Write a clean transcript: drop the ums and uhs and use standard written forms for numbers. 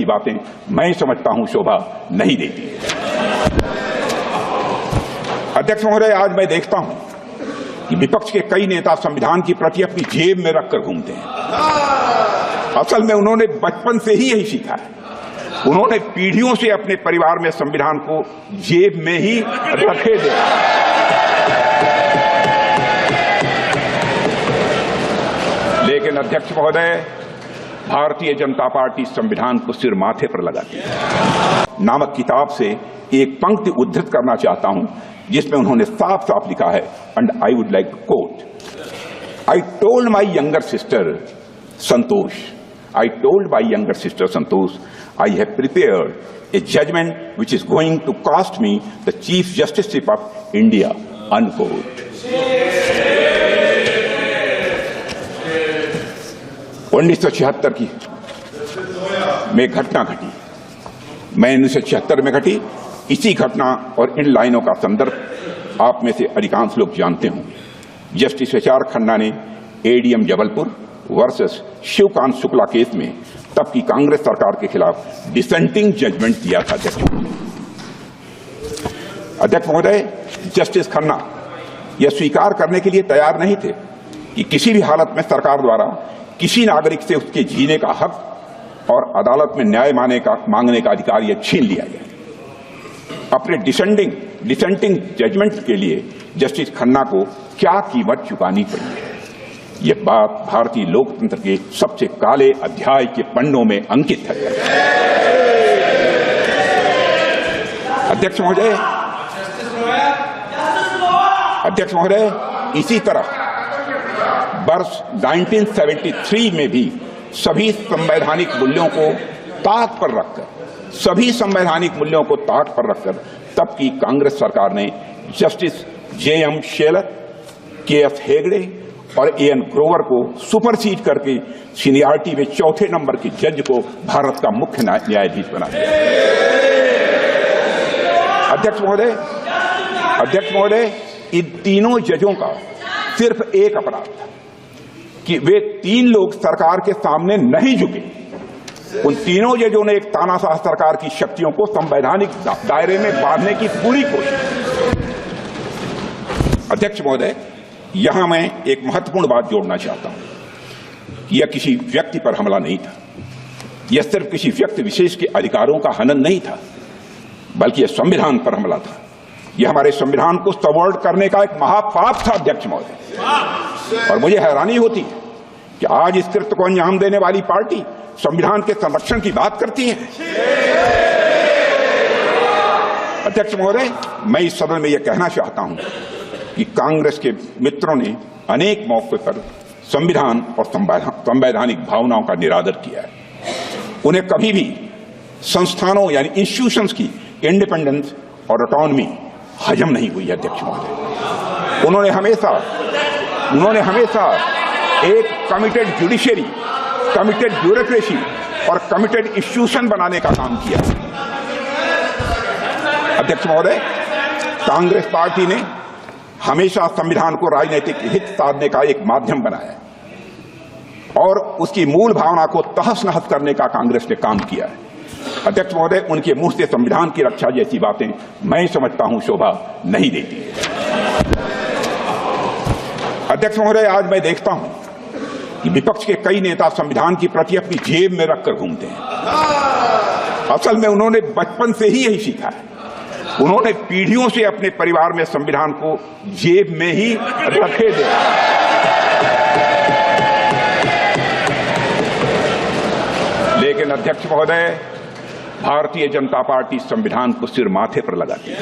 जैसी बातें मैं समझता हूं शोभा नहीं देती। अध्यक्ष महोदय, आज मैं देखता हूं कि विपक्ष के कई नेता संविधान की प्रति अपनी जेब में रखकर घूमते हैं। असल में उन्होंने बचपन से ही यही सीखा है। उन्होंने पीढ़ियों से अपने परिवार में संविधान को जेब में ही रखे देखा। लेकिन अध्यक्ष महोदय, भारतीय जनता पार्टी संविधान को सिर माथे पर लगाती है। नामक किताब से एक पंक्ति उद्धृत करना चाहता हूं जिसमें उन्होंने साफ साफ लिखा है, and I would like to quote, I told my younger sister Santosh, I told my younger sister Santosh, I have prepared a judgment which is going to cost me the Chief Justiceship of India, unquote. 1976 की में घटना घटी, मैं 1976 में घटी। इसी घटना और इन लाइनों का संदर्भ आप में से अधिकांश लोग जानते होंगे। Justice H R. खन्ना ने ADM Jabalpur versus Shivkant Shukla case में तब की कांग्रेस सरकार के खिलाफ डिसेंटिंग जजमेंट दिया था। अध्यक्ष महोदय, जस्टिस खन्ना यह स्वीकार करने के लिए तैयार नहीं थे कि किसी भी हालत में सरकार द्वारा किसी नागरिक से उसके जीने का हक और अदालत में न्याय मांगने का अधिकार यह छीन लिया गया। अपने डिसेंटिंग जजमेंट के लिए जस्टिस खन्ना को क्या कीमत चुकानी पड़ी है, यह बात भारतीय लोकतंत्र के सबसे काले अध्याय के पन्नों में अंकित है। अध्यक्ष महोदय, इसी तरह वर्ष 1973 में भी सभी संवैधानिक मूल्यों को ताक पर रखकर तब की कांग्रेस सरकार ने justice J.M.. Shelar, KS. Hegde और ए.एन. ग्रोवर को सुपरसीड करके सीनियरिटी में चौथे नंबर के जज को भारत का मुख्य न्यायाधीश बना दिया। अध्यक्ष महोदय, इन तीनों जजों का सिर्फ एक अपराध था कि वे तीन लोग सरकार के सामने नहीं झुके। उन तीनों जजों ने एक तानाशाह सरकार की शक्तियों को संवैधानिक दायरे में बांधने की पूरी कोशिश की। अध्यक्ष महोदय, यहां मैं एक महत्वपूर्ण बात जोड़ना चाहता हूं। यह किसी व्यक्ति पर हमला नहीं था, यह सिर्फ किसी व्यक्ति विशेष के अधिकारों का हनन नहीं था, बल्कि यह संविधान पर हमला था। यह हमारे संविधान को सबवर्ट करने का एक महापाप था। अध्यक्ष महोदय, और मुझे हैरानी होती है कि आज इस कृत्य को अंजाम देने वाली पार्टी संविधान के संरक्षण की बात करती है। अध्यक्ष महोदय, मैं इस सदन में यह कहना चाहता हूं कि कांग्रेस के मित्रों ने अनेक मौकों पर संविधान और संवैधानिक भावनाओं का निरादर किया है। उन्हें कभी भी संस्थानों यानी इंस्टीट्यूशंस की इंडिपेंडेंस और ऑटोनॉमी हजम नहीं हुई है। अध्यक्ष महोदय, उन्होंने हमेशा एक कमिटेड जुडिशरी, कमिटेड ब्यूरोक्रेसी और कमिटेड इंस्टीट्यूशन बनाने का काम किया। अध्यक्ष महोदय, कांग्रेस पार्टी ने हमेशा संविधान को राजनीतिक हित साधने का एक माध्यम बनाया और उसकी मूल भावना को तहस नहस करने का कांग्रेस ने काम किया है। अध्यक्ष महोदय, उनके मुंह से संविधान की रक्षा जैसी बातें मैं समझता हूं शोभा नहीं देती। अध्यक्ष महोदय, आज मैं देखता हूं कि विपक्ष के कई नेता संविधान की प्रति अपनी जेब में रखकर घूमते हैं। असल में उन्होंने बचपन से ही यही सीखा है। उन्होंने पीढ़ियों से अपने परिवार में संविधान को जेब में ही रखे देखा। लेकिन अध्यक्ष महोदय, भारतीय जनता पार्टी संविधान को सिर माथे पर लगाती है।